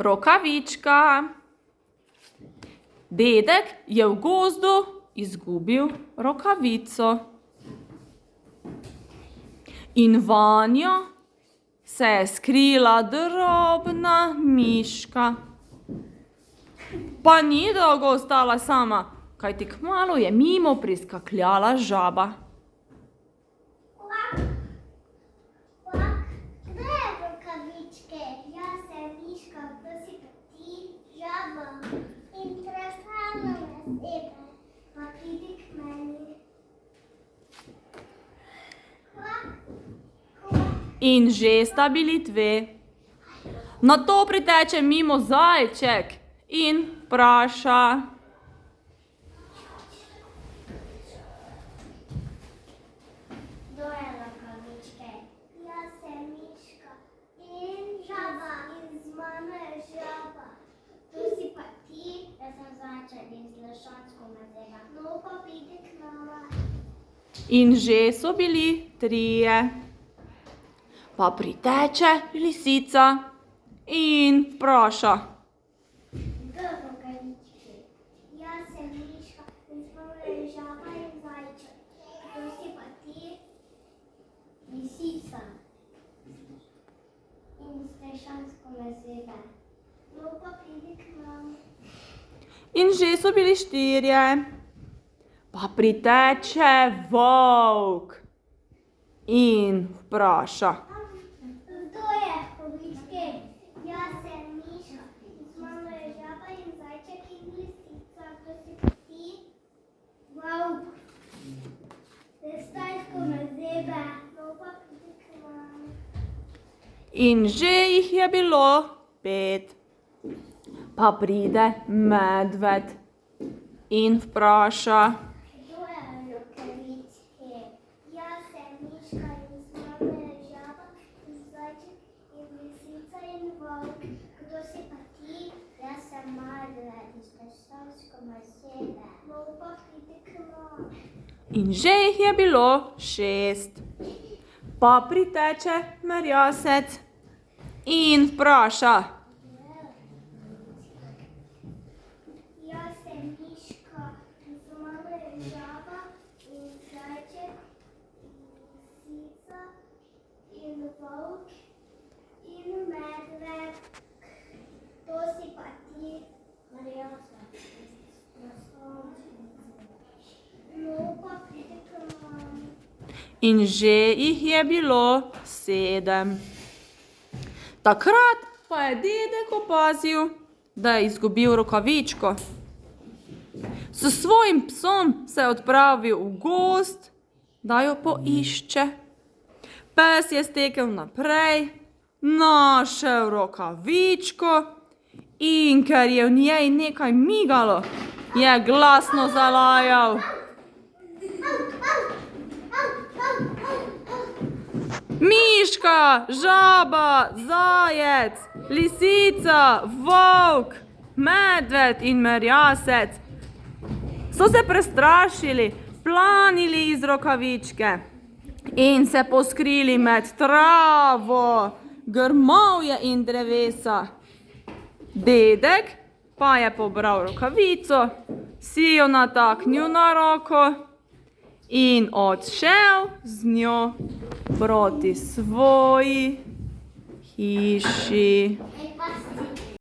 Rokavička. Dedek je v gozdu izgubil rokavico. In vanjo se je skrila drobna miška. Pa ni dolgo ostala sama, kajti kmalu je mimo priskakljala žaba. Kvak, kvak, kdo je rokavičke? Jaz sem miška, kdo si pa ti? Žaba. Interesantno me sebe, pa pridi k meni. Kvak, kvak. In že sta bili dve. Nato priteče mimo zajček in vpraša: Kdo je rokavičke? Jaz sem miška in žaba. In z mano je žaba. Kdo si pa ti? Jaz sem zajček in z lešansko medveda. No pa pridi k nama. In že so bili trije. Pa priteče lisica in vpraša: Kdo je rokavičke? Jaz sem miška in z mano je žaba in zajček. Kdo si pa ti? Lisica. In z lešansko medveda. No pa pridi k nam. In že so bili štirje. Pa priteče volk in vpraša: Kdo je rokavičke? Jaz sem miška in z mano je žaba in zajček in lisica. Kdo si pa ti? Volk. Lešansko medveda. No pa pridi k nam. In že jih je bilo 5. Pa pride medved in vpraša: Kdo je rokavičke? Jaz sem miška in z mano je žaba in zajček in lisica in volk. Kdo si pa ti? Jaz sem medved iz lešansko medveda. No pa pridi k nam. In že jih je bilo 6. Pa priteče merjasec in vpraša: Jaz sem miška in z mano je žaba in zajček in lisica in volk in medved. Kdo si pa ti? Marjasa. No pa pridi k nam. In že jih je bilo 7. Takrat pa je dedek opazil, da je izgubil rokavičko. S svojim psom se je odpravil v gozd, da jo poišče. Pes je stekel naprej, našel rokavičko in ker je v njej nekaj migalo, je glasno zalajal: Miška, žaba, zajec, lisica, volk, medved in merjasec so se prestrašili, planili iz rokavičke in se poskrili med travo, grmovje in drevesa. Dedek pa je pobral rokavico, si jo nataknil na roko in odšel z njo proti svoji hiši.